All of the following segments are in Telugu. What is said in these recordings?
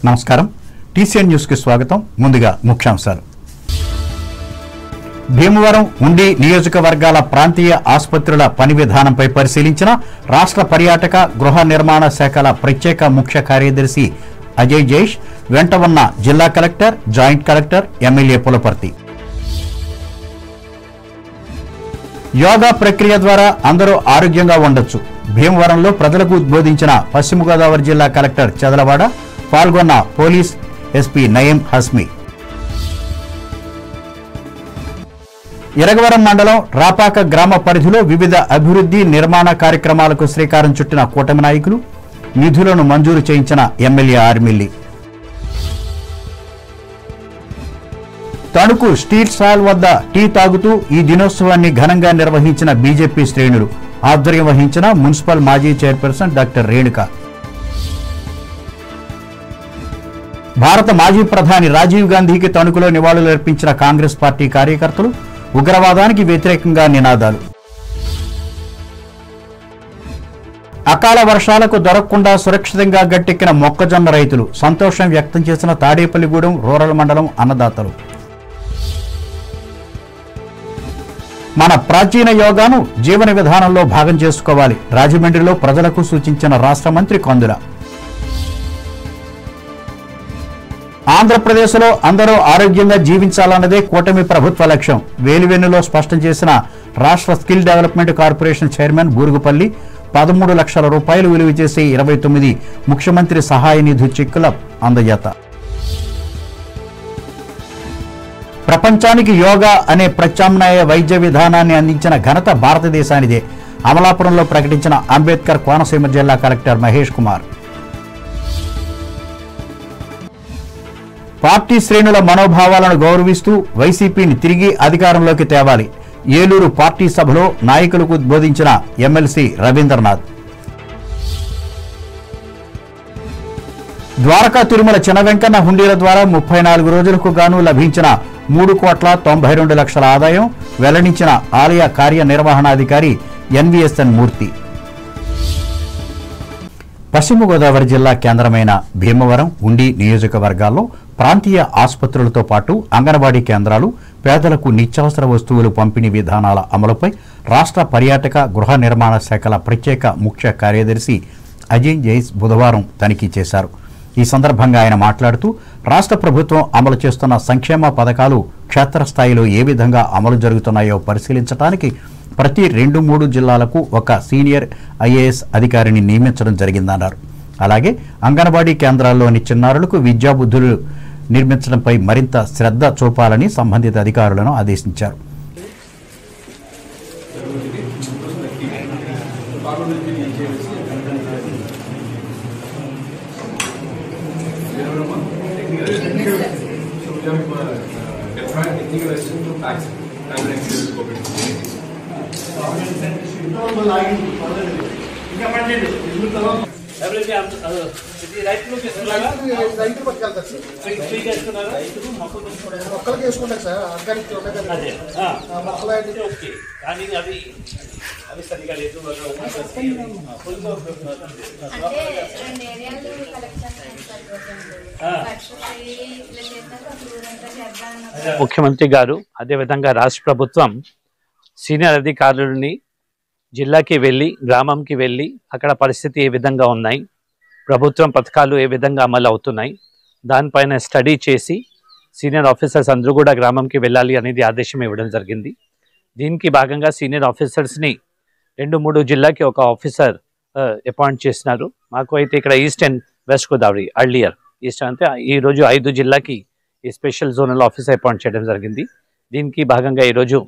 నమస్కారం టీసీఎన్ న్యూస్ కి స్వాగతం ముందుగా ముఖ్యాంశాలు భీమవరం ఉండి నియోజకవర్గాల ప్రాంతీయ ఆసుపత్రుల పని విధానంపై పరిశీలించిన రాష్ట్ర పర్యాటక గృహ నిర్మాణ శాఖల ప్రత్యేక ముఖ్య కార్యదర్శి అజయ్ జైష్ వెంట ఉన్న జిల్లా collector joint collector MLA Pulaparthi yoga ప్రక్రియ ద్వారా అందరూ ఆరోగ్యంగా ఉండొచ్చు భీమవరంలో ప్రజలకు ఉద్బోధించిన పశ్చిమ గోదావరి జిల్లా కలెక్టర్ చదలవాడ పాల్గొన్న పోలీస్ ఎస్పీ నయీం హస్మి ఇరగవరం మండలం రాపాక గ్రామ పరిధిలో వివిధ అభివృద్ధి నిర్మాణ కార్యక్రమాలకు శ్రీకారం చుట్టిన కూటమి నాయకులు నిధులను మంజూరు చేయించిన MLA Armilli Tanuku steel stall వద్ద టీ తాగుతూ ఈ దినోత్సవాన్ని ఘనంగా నిర్వహించిన బీజేపీ శ్రేణులు ఆధ్వర్యం వహించిన మున్సిపల్ మాజీ చైర్పర్సన్ డాక్టర్ రేణుక భారత మాజీ ప్రధాని రాజీవ్ గాంధీకి తణుకులో నివాళులర్పించిన కాంగ్రెస్ పార్టీ కార్యకర్తలు ఉగ్రవాదానికి వ్యతిరేకంగా నినాదాలు అకాల వర్షాలకు దొరకకుండా సురక్షితంగా గట్టెక్కిన మొక్కజొన్న రైతులు సంతోషం వ్యక్తం చేసిన తాడేపల్లిగూడెం రూరల్ మండలం అన్నదాతలు మన ప్రాచీన యోగాను జీవన విధానంలో భాగం చేసుకోవాలి రాజమండ్రిలో ప్రజలకు సూచించిన రాష్ట్ర మంత్రి కందుల ఆంధ్రప్రదేశ్లో అందరూ ఆరోగ్యంగా జీవించాలన్నదే కూటమి ప్రభుత్వ లక్ష్యం వేలివెన్నులో స్పష్టం చేసిన రాష్ట్ర skill development corporation chairman Burugupalli 13 లక్షల రూపాయలు విలువ చేసే 29 ముఖ్యమంత్రి సహాయ నిధి చెక్కుల అందజేత ప్రపంచానికి యోగా అనే ప్రత్యామ్నాయ వైద్య విధానాన్ని అందించిన ఘనత భారతదేశానిదే అమలాపురంలో ప్రకటించిన అంబేద్కర్ కోనసీమ జిల్లా కలెక్టర్ మహేష్ కుమార్ పార్టీ శ్రేణుల మనోభావాలను గౌరవిస్తూ వైసీపీని తిరిగి అధికారంలోకి తేవాలి ఏలూరు పార్టీ సభలో నాయకులకు ఉద్బోధించిన ఎమ్మెల్సీ రవీంద్రనాథ్ ద్వారకా తిరుమల చిన్న వెంకన్న హుండీల ద్వారా 34 రోజులకు గాను లభించిన 3,92,00,000 ఆదాయం వెల్లడించిన ఆలయ కార్యనిర్వహణాధికారి ఎన్వీఎస్ఎన్ మూర్తి పశ్చిమ గోదావరి జిల్లా కేంద్రమైన భీమవరం ఉండి నియోజకవర్గాల్లో ప్రాంతీయ ఆసుపత్రులతో పాటు అంగన్వాడీ కేంద్రాలు పేదలకు నిత్యావసర వస్తువులు పంపిణీ విధానాల అమలుపై రాష్ట్ర పర్యాటక గృహ నిర్మాణ శాఖల ప్రత్యేక ముఖ్య కార్యదర్శి అజయ్ జైష్ బుధవారం తనిఖీ చేశారు ఈ సందర్భంగా ఆయన మాట్లాడుతూ రాష్ట్ర ప్రభుత్వం అమలు చేస్తున్న సంక్షేమ పథకాలు క్షేత్రస్థాయిలో ఏ విధంగా అమలు జరుగుతున్నాయో పరిశీలించడానికి ప్రతి 2-3 జిల్లాలకు ఒక సీనియర్ ఐఏఎస్ అధికారిని నియమించడం జరిగిందన్నారు అలాగే అంగన్వాడీ కేంద్రాల్లోని చిన్నారులకు విద్యాబుద్ధులు నిర్మించడంపై మరింత శ్రద్ధ చూపాలని సంబంధిత అధికారులను ఆదేశించారు ముఖ్యమంత్రి గారు అదేవిధంగా రాష్ట్ర ప్రభుత్వం సీనియర్ అధికారులని జిల్లాకి వెళ్ళి గ్రామంకి వెళ్ళి అక్కడ పరిస్థితి ఏ విధంగా ఉన్నాయి ప్రభుత్వం పథకాలు ఏ విధంగా అమలు అవుతున్నాయి దానిపైన స్టడీ చేసి సీనియర్ ఆఫీసర్స్ అందరూ కూడా గ్రామంకి వెళ్ళాలి అనేది ఆదేశం ఇవ్వడం జరిగింది దీనికి భాగంగా సీనియర్ ఆఫీసర్స్ని 2-3 జిల్లాకి ఒక ఆఫీసర్ అపాయింట్ చేసినారు మాకు అయితే ఇక్కడ east and west Godavari earlier east అంటే ఈరోజు 5 జిల్లాకి ఈ స్పెషల్ జోనల్ ఆఫీసర్ అపాయింట్ చేయడం జరిగింది దీనికి భాగంగా ఈరోజు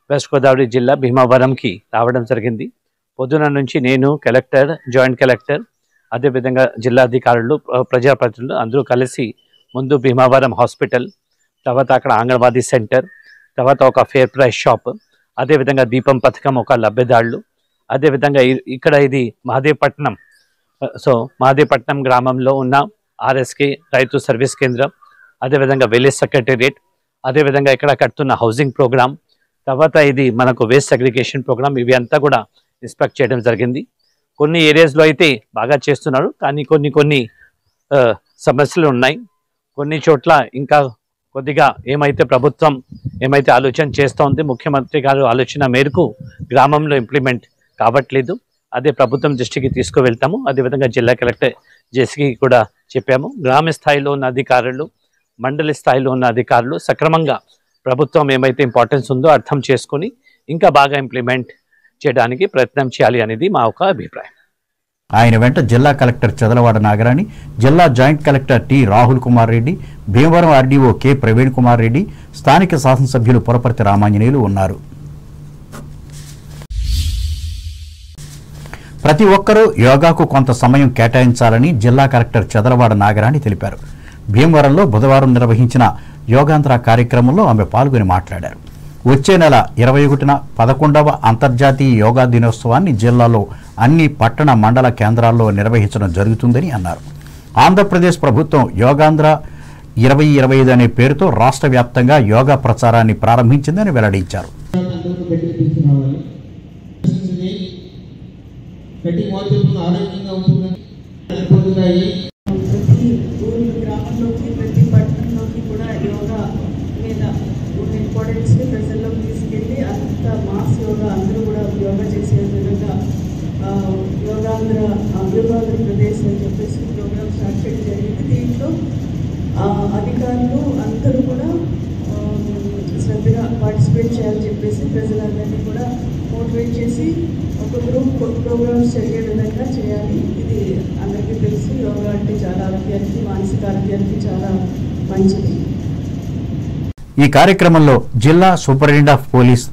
వెస్ట్ గోదావరి జిల్లా భీమవరంకి రావడం జరిగింది పొద్దున నుంచి నేను కలెక్టర్ జాయింట్ కలెక్టర్ అదేవిధంగా జిల్లా అధికారులు ప్రజాప్రతినిధులు అందరూ కలిసి ముందు భీమవరం హాస్పిటల్ తర్వాత అక్కడ అంగన్వాడీ సెంటర్ తర్వాత ఒక ఫేర్ ప్రైస్ షాప్ అదేవిధంగా దీపం పథకం ఒక లబ్ధిదారులు అదేవిధంగా ఇక్కడ ఇది మహదేవపట్నం సో మహదేవపట్నం గ్రామంలో ఉన్న ఆర్ఎస్కే రైతు సర్వీస్ కేంద్రం అదేవిధంగా విలేజ్ సెక్రటేరియట్ అదేవిధంగా ఇక్కడ కడుతున్న హౌసింగ్ ప్రోగ్రామ్ తర్వాత ఇది మనకు వేస్ట్ సెగ్రిగేషన్ ప్రోగ్రామ్ ఇవి అంతా కూడా ఇన్స్పెక్ట్ చేయడం జరిగింది కొన్ని ఏరియాస్లో అయితే బాగా చేస్తున్నారు కానీ కొన్ని సమస్యలు ఉన్నాయి. కొన్ని చోట్ల ఇంకా కొద్దిగా ప్రభుత్వం ఏమైతే ఆలోచన చేస్తూ ఉంది, ముఖ్యమంత్రి గారు ఆలోచన మేరకు గ్రామంలో ఇంప్లిమెంట్ కావట్లేదు. అదే ప్రభుత్వం దృష్టికి తీసుకువెళ్తాము. అదేవిధంగా జిల్లా కలెక్టర్ జేసీకి కూడా చెప్పాము. గ్రామ స్థాయిలో ఉన్న అధికారులు, మండలి స్థాయిలో ఉన్న అధికారులు సక్రమంగా ప్రభుత్వం ఏమైతే ఇంపార్టెన్స్ ఉందో అర్థం చేసుకుని ఇంకా బాగా ఇంప్లిమెంట్ చేయడానికి ప్రయత్నం చేయాలి అనేది మా ఒక అభిప్రాయం. ఆయన వెంట జిల్లా కలెక్టర్ చదలవాడ నాగరాణి, జిల్లా joint collector T Rahul Kumar Reddy, Bhimavaram RDO K Praveen Kumar Reddy, స్థానిక శాసనసభ్యులు పురపర్తి రామాంజనేయులు ఉన్నారు. ప్రతి ఒక్కరూ యోగాకు కొంత సమయం కేటాయించాలని జిల్లా కలెక్టర్ చదలవాడ నాగరాణి తెలిపారు. భీమవరంలో బుధవారం నిర్వహించిన యోగాంధ్ర కార్యక్రమంలో ఆమె పాల్గొని మాట్లాడారు. వచ్చే నెల 21న 11వ అంతర్జాతీయ యోగా దినోత్సవాన్ని జిల్లాలో అన్ని పట్టణ మండల కేంద్రాల్లో నిర్వహించడం జరుగుతుందని అన్నారు. ఆంధ్రప్రదేశ్ ప్రభుత్వం యోగాంధ్ర 2025 అనే పేరుతో రాష్ట్ర వ్యాప్తంగా యోగా ప్రచారాన్ని ప్రారంభించిందని వెల్లడించారు. ప్రజల్లోకి తీసుకెళ్ళి అంత మాస్ యోగా అందరూ కూడా యోగా చేసే విధంగా యోగాంధ్రప్రదేశ్ అని చెప్పేసి ప్రోగ్రామ్ స్టార్ట్ చేయడం జరిగింది. దీంట్లో అధికారులు అందరూ కూడా శ్రద్ధగా పార్టిసిపేట్ చేయాలని చెప్పేసి ప్రజలందరినీ కూడా మోటివేట్ చేసి ఒక గ్రూప్ ప్రోగ్రామ్స్ జరిగే విధంగా చేయాలి. ఇది అందరికీ తెలుసు, యోగా అంటే చాలా ఆరోగ్యానికి, మానసిక ఆరోగ్యానికి చాలా మంచిది. ఈ కార్యక్రమంలో జిల్లా superintendent of police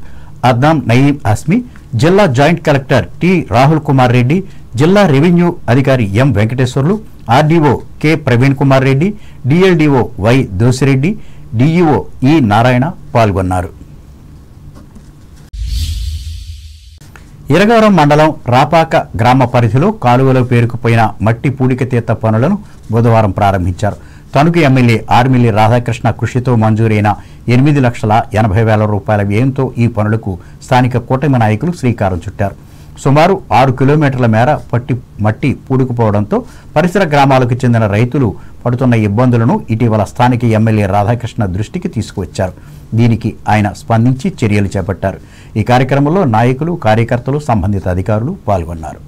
Adnan Nayeem Asmi, జిల్లా joint collector T Rahul Kumar Reddy, జిల్లా రెవెన్యూ అధికారి M Venkateswarlu, RDO K Praveen Kumar Reddy, DLDO Y Dosireddy, DEO E Narayana పాల్గొన్నారు. ఇరగవరం మండలం రాపాక గ్రామ పరిధిలో కాలువలో పేరుకుపోయిన మట్టి పూడికతీత పనులను బుధవారం ప్రారంభించారు. తణుకు ఎమ్మెల్యే ఆర్మిల్లి రాధాకృష్ణ కృషితో మంజూరైన 8,80,000 రూపాయల వ్యయంతో ఈ పనులకు స్థానిక కూటమి నాయకులు శ్రీకారం చుట్టారు. సుమారు 6 కిలోమీటర్ల మేర మట్టి పూడుకుపోవడంతో పరిసర గ్రామాలకు చెందిన రైతులు పడుతున్న ఇబ్బందులను ఇటీవల స్థానిక ఎమ్మెల్యే రాధాకృష్ణ దృష్టికి తీసుకువచ్చారు. దీనికి ఆయన స్పందించి చర్యలు చేపట్టారు. ఈ కార్యక్రమంలో నాయకులు, కార్యకర్తలు, సంబంధిత అధికారులు పాల్గొన్నారు.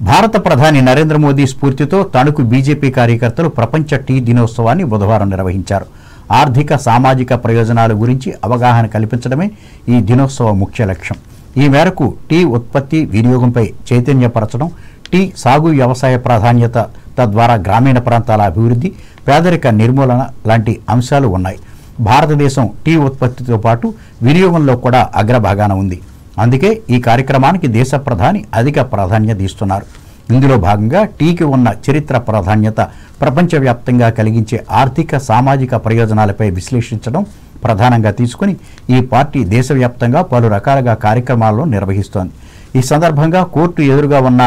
భారత ప్రధాని నరేంద్ర మోదీ స్ఫూర్తితో తణుకు బీజేపీ కార్యకర్తలు ప్రపంచ టీ దినోత్సవాన్ని బుధవారం నిర్వహించారు. ఆర్థిక, సామాజిక ప్రయోజనాల గురించి అవగాహన కల్పించడమే ఈ దినోత్సవ ముఖ్య లక్ష్యం. ఈ మేరకు టీ ఉత్పత్తి, వినియోగంపై చైతన్యపరచడం, టీ సాగు, వ్యవసాయ ప్రాధాన్యత, తద్వారా గ్రామీణ ప్రాంతాల అభివృద్ధి, పేదరిక నిర్మూలన లాంటి అంశాలు ఉన్నాయి. భారతదేశం టీ ఉత్పత్తితో పాటు వినియోగంలో కూడా అగ్రభాగాన ఉంది. అందుకే ఈ కార్యక్రమానికి దేశ ప్రధాని అధిక ప్రాధాన్యత ఇస్తున్నారు. ఇందులో భాగంగా టీకి ఉన్న చరిత్ర, ప్రాధాన్యత, ప్రపంచవ్యాప్తంగా కలిగించే ఆర్థిక, సామాజిక ప్రయోజనాలపై విశ్లేషించడం ప్రధానంగా తీసుకుని ఈ పార్టీ దేశవ్యాప్తంగా పలు రకాలుగా కార్యక్రమాలను నిర్వహిస్తోంది. ఈ సందర్భంగా కోర్టు ఎదురుగా ఉన్న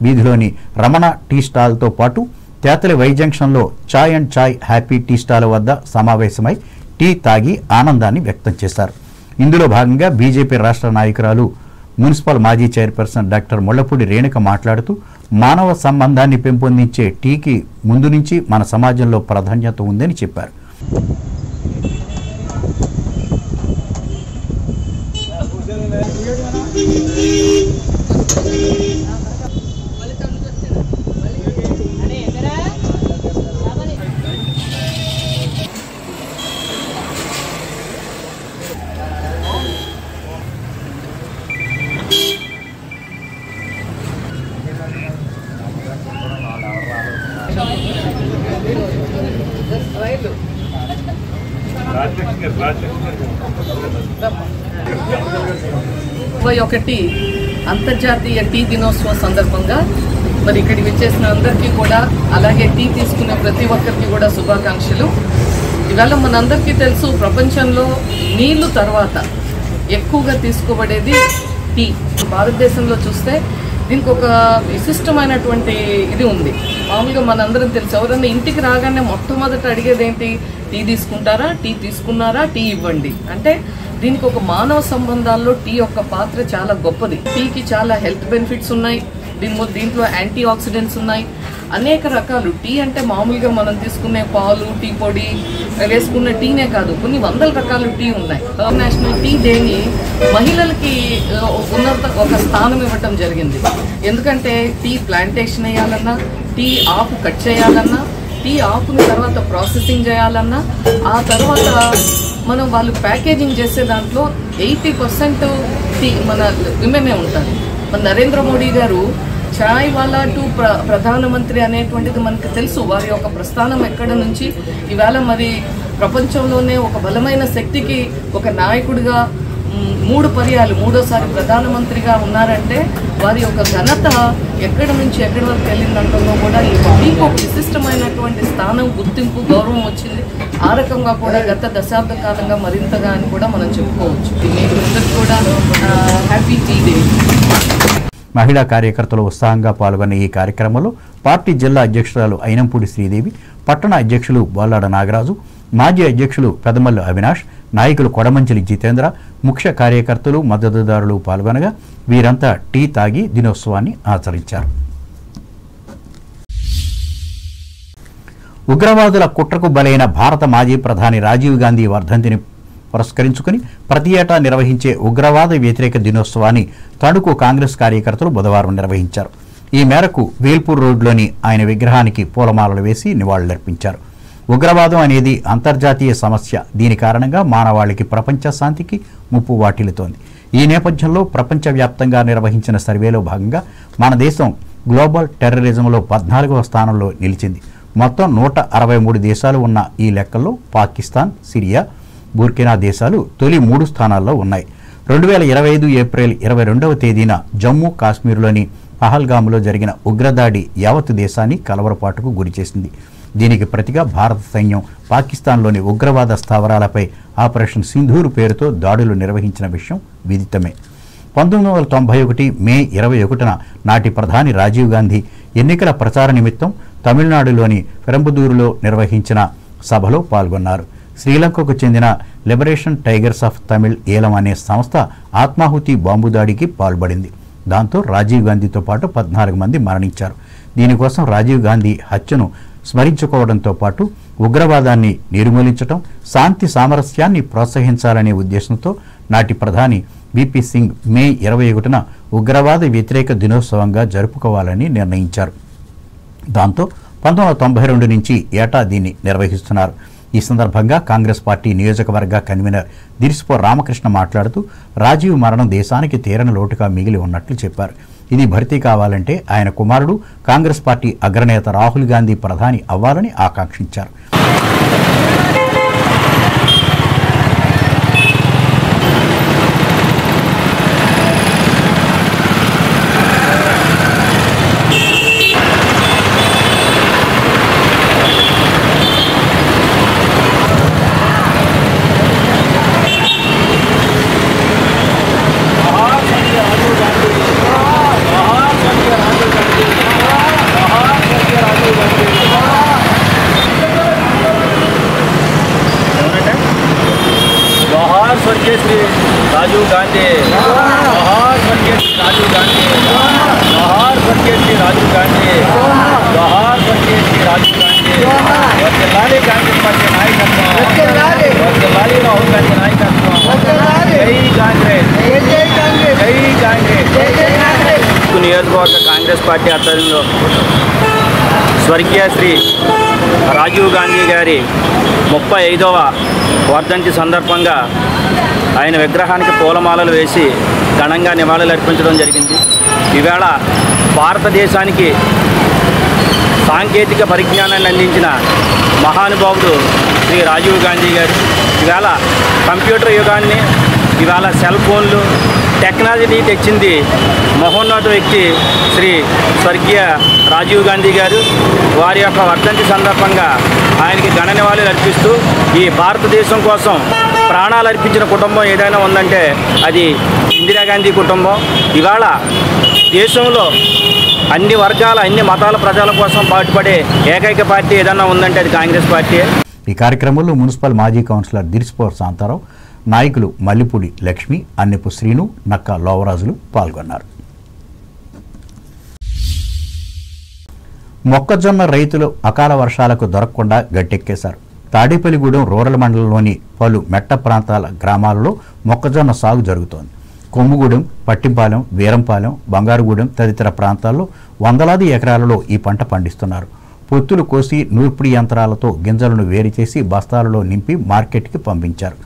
వీధిలోని రమణ టీ స్టాల్తో పాటు తేతలి వై జంక్షన్లో Chai and Chai happy tea stall వద్ద సమావేశమై టీ తాగి ఆనందాన్ని వ్యక్తం చేశారు. ఇందులో భాగంగా బీజేపీ రాష్ట్ర నాయకురాలు, మున్సిపల్ మాజీ చైర్పర్సన్ డాక్టర్ ముళ్లపూడి రేణుక మాట్లాడుతూ మానవ సంబంధాన్ని పెంపొందించే టీకి ముందు నుంచి మన సమాజంలో ప్రాధాన్యత ఉందని చెప్పారు. ఒకటి అంతర్జాతీయ టీ దినోత్సవం సందర్భంగా మరి ఇక్కడికి వచ్చేసిన అందరికీ కూడా, అలాగే టీ తీసుకునే ప్రతి ఒక్కరికి కూడా శుభాకాంక్షలు. ఇవాళ మనందరికీ తెలుసు, ప్రపంచంలో నీళ్లు తర్వాత ఎక్కువగా తీసుకోబడేది టీ. భారతదేశంలో చూస్తే దీనికి ఒక విశిష్టమైనటువంటి ఇది ఉంది. మామూలుగా మనందరం తెలుసు, ఎవరైనా ఇంటికి రాగానే మొట్టమొదట అడిగేది ఏంటి? టీ తీసుకుంటారా, టీ తీసుకున్నారా, టీ ఇవ్వండి. అంటే దీనికి ఒక మానవ సంబంధాల్లో టీ యొక్క పాత్ర చాలా గొప్పది. టీకి చాలా హెల్త్ బెనిఫిట్స్ ఉన్నాయి. దీంట్లో యాంటీ ఆక్సిడెంట్స్ ఉన్నాయి, అనేక రకాలు. టీ అంటే మామూలుగా మనం తీసుకునే పాలు, టీ పొడి వేసుకున్న టీనే కాదు, కొన్ని వందల రకాల టీ ఉన్నాయి. ఇంటర్నేషనల్ టీ డేని మహిళలకి ఒక స్థానం ఇవ్వటం జరిగింది. ఎందుకంటే టీ ప్లాంటేషన్ వేయాలన్నా, టీ ఆకు కట్ చేయాలన్నా, టీ ఆకుని తర్వాత ప్రాసెసింగ్ చేయాలన్నా, ఆ తర్వాత మనం వాళ్ళు ప్యాకేజింగ్ చేసే దాంట్లో 80% టీ మన విమెనే ఉంటారు. మన నరేంద్ర మోడీ గారు చాయ్ వాలా టు ప్రధానమంత్రి అనేటువంటిది మనకు తెలుసు. వారి యొక్క ప్రస్థానం ఎక్కడ నుంచి ఇవాళ మరి ప్రపంచంలోనే ఒక బలమైన శక్తికి ఒక నాయకుడిగా 3 పర్యాలు మూడోసారి ప్రధానమంత్రిగా ఉన్నారంటే వారి యొక్క ఘనత ఎక్కడి నుంచి ఎక్కడి వరకు వెళ్ళిందంటలో కూడా ఈ టీకు విశిష్టమైనటువంటి స్థానం, గుర్తింపు, గౌరవం వచ్చింది. ఆ రకంగా కూడా గత దశాబ్ద కాలంగా మరింతగా అని కూడా మనం చెప్పుకోవచ్చు. మీకు అందరికీ కూడా హ్యాపీ టీ డే. మహిళా కార్యకర్తలు ఉత్సాహంగా పాల్గొన్న ఈ కార్యక్రమంలో పార్టీ జిల్లా అధ్యక్షురాలు అయినంపూడి శ్రీదేవి, పట్టణ అధ్యక్షులు బొల్లాడ నాగరాజు, మాజీ అధ్యక్షులు పెదమల్లు అవినాష్, నాయకులు కొడమంచిలి జితేంద్ర, ముఖ్య కార్యకర్తలు, మద్దతుదారులు పాల్గొనగా వీరంతా టీ తాగి దినోత్సవాన్ని ఆచరించారు. ఉగ్రవాదుల కుట్రకు బలైన భారత మాజీ ప్రధాని రాజీవ్ గాంధీ వర్ధంతిని పురస్కరించుకుని ప్రతి ఏటా నిర్వహించే ఉగ్రవాద వ్యతిరేక దినోత్సవాన్ని తణుకు కాంగ్రెస్ కార్యకర్తలు బుధవారం నిర్వహించారు. ఈ మేరకు వేల్పూర్ రోడ్లోని ఆయన విగ్రహానికి పూలమాలలు వేసి నివాళులర్పించారు. ఉగ్రవాదం అనేది అంతర్జాతీయ సమస్య. దీని కారణంగా మానవాళికి, ప్రపంచ శాంతికి ముప్పు వాటిల్లుతోంది. ఈ నేపథ్యంలో ప్రపంచవ్యాప్తంగా నిర్వహించిన సర్వేలో భాగంగా మన దేశం గ్లోబల్ టెర్రరిజంలో 14వ స్థానంలో నిలిచింది. మొత్తం 163 దేశాలు ఉన్న ఈ లెక్కల్లో పాకిస్తాన్, సిరియా, బుర్కినా దేశాలు తొలి 3 స్థానాల్లో ఉన్నాయి. 2025 ఏప్రిల్ 22వ తేదీన జమ్మూ కాశ్మీర్లోని పహల్గామ్లో జరిగిన ఉగ్రదాడి యావత్ దేశాన్ని కలవరపాటుకు గురిచేసింది. దీనికి ప్రతిగా భారత సైన్యం పాకిస్తాన్లోని ఉగ్రవాద స్థావరాలపై ఆపరేషన్ సింధూర్ పేరుతో దాడులు నిర్వహించిన విషయం విదితమే. 1991 మే 21న నాటి ప్రధాని రాజీవ్ గాంధీ ఎన్నికల ప్రచార నిమిత్తం తమిళనాడులోని పెరంబదూరులో నిర్వహించిన సభలో పాల్గొన్నారు. శ్రీలంకకు చెందిన లిబరేషన్ టైగర్స్ ఆఫ్ తమిళ్ ఏలం అనే సంస్థ ఆత్మాహుతి బాంబు దాడికి పాల్పడింది. దాంతో రాజీవ్ గాంధీతో పాటు 14 మంది మరణించారు. దీనికోసం రాజీవ్ గాంధీ హత్యను స్మరించుకోవడంతో పాటు ఉగ్రవాదాన్ని నిర్మూలించడం, శాంతి సామరస్యాన్ని ప్రోత్సహించాలనే ఉద్దేశంతో నాటి ప్రధాని విపి సింగ్ మే 21న ఉగ్రవాద వ్యతిరేక దినోత్సవంగా జరుపుకోవాలని నిర్ణయించారు. దాంతో 1992 నుంచి ఏటా దీన్ని నిర్వహిస్తున్నారు. ఈ సందర్భంగా కాంగ్రెస్ పార్టీ నియోజకవర్గ కన్వీనర్ దిరిసిపో రామకృష్ణ మాట్లాడుతూ రాజీవ్ మరణం దేశానికి తీరని లోటుగా మిగిలి ఉన్నట్లు చెప్పారు. ఇది భర్తీ కావాలంటే ఆయన కుమారుడు కాంగ్రెస్ పార్టీ అగ్రనేత రాహుల్ గాంధీ ప్రధాని అవ్వాలని ఆకాంక్షించారు. स्वर्गीय श्री राजीव गांधी, जोहार स्वर्गीय श्री राजीव गांधी, जोहार स्वर्गीय श्री राजीव गांधी, जोहार स्वर्गीय श्री राजीव गांधी, वर्धिल्लाली कांग्रेस पार्टी नायकत्వం, वर्धिल्लाली राहुल गांधी नायकत्వం, जय कांग्रेस, जय कांग्रेस, जय कांग्रेस, जय कांग्रेस. నియోజకవర్గ కాంగ్రెస్ పార్టీ ఆధ్వర్యంలో స్వర్గీయ శ్రీ రాజీవ్ గాంధీ గారి 35వ వర్ధంతి సందర్భంగా ఆయన విగ్రహానికి పూలమాలలు వేసి ఘనంగా నివాళులు అర్పించడం జరిగింది. ఈవేళ భారతదేశానికి సాంకేతిక పరిజ్ఞానాన్ని అందించిన మహానుభావుడు శ్రీ రాజీవ్ గాంధీ గారు. ఈవేళ కంప్యూటర్ యుగాన్ని, ఇవాళ సెల్ ఫోన్లు, టెక్నాలజీ తెచ్చింది మహోన్నత వ్యక్తి శ్రీ స్వర్గీయ రాజీవ్ గాంధీ గారు. వారి యొక్క వర్ధంతి సందర్భంగా ఆయనకి ఘన నివాళులు అర్పిస్తూ ఈ భారతదేశం కోసం ప్రాణాలు అర్పించిన కుటుంబం ఏదైనా ఉందంటే అది ఇందిరాగాంధీ కుటుంబం. ఇవాళ దేశంలో అన్ని వర్గాల, అన్ని మతాల ప్రజల కోసం పాటుపడే ఏకైక పార్టీ ఏదైనా ఉందంటే అది కాంగ్రెస్ పార్టీ. ఈ కార్యక్రమంలో మున్సిపల్ మాజీ కౌన్సిలర్ దిరిసిపో శాంతారావు, నాయకులు మల్లిపూడి లక్ష్మి, అన్నెపు శ్రీను, నక్క లోవరాజులు పాల్గొన్నారు. మొక్కజొన్న రైతులు అకాల వర్షాలకు దొరకకుండా గట్టెక్కేశారు. తాడేపల్లిగూడెం రూరల్ మండలంలోని పలు మెట్ట ప్రాంతాల గ్రామాలలో మొక్కజొన్న సాగు జరుగుతోంది. కొమ్ముగూడెం, పట్టింపాలెం, వీరంపాలెం, బంగారుగూడెం తదితర ప్రాంతాల్లో వందలాది ఎకరాలలో ఈ పంట పండిస్తున్నారు. పొత్తులు కోసి నూర్పిడి యంత్రాలతో గింజలను వేరు చేసి బస్తాలలో నింపి మార్కెట్కి పంపించారు.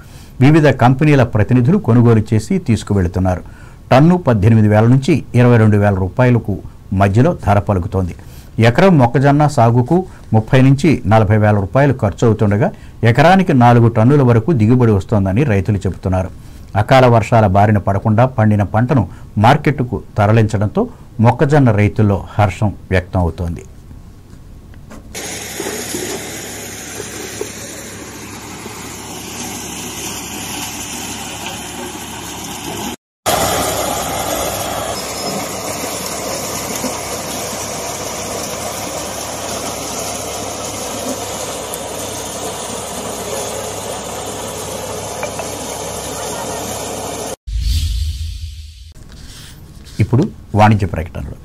వివిధ కంపెనీల ప్రతినిధులు కొనుగోలు చేసి తీసుకువెళుతున్నారు. టన్ను 18,000 నుంచి 22,000 రూపాయలకు మధ్యలో ధర పలుకుతోంది. ఎకరం మొక్కజొన్న సాగుకు 30 నుంచి 40,000 రూపాయలు ఖర్చు అవుతుండగా ఎకరానికి 4 టన్నుల వరకు దిగుబడి వస్తోందని రైతులు చెబుతున్నారు. అకాల వర్షాల బారిన పడకుండా పండిన పంటను మార్కెట్కు తరలించడంతో మొక్కజొన్న రైతుల్లో హర్షం వ్యక్తం అవుతోంది. ఇప్పుడు వాణిజ్య ప్రకటనలు.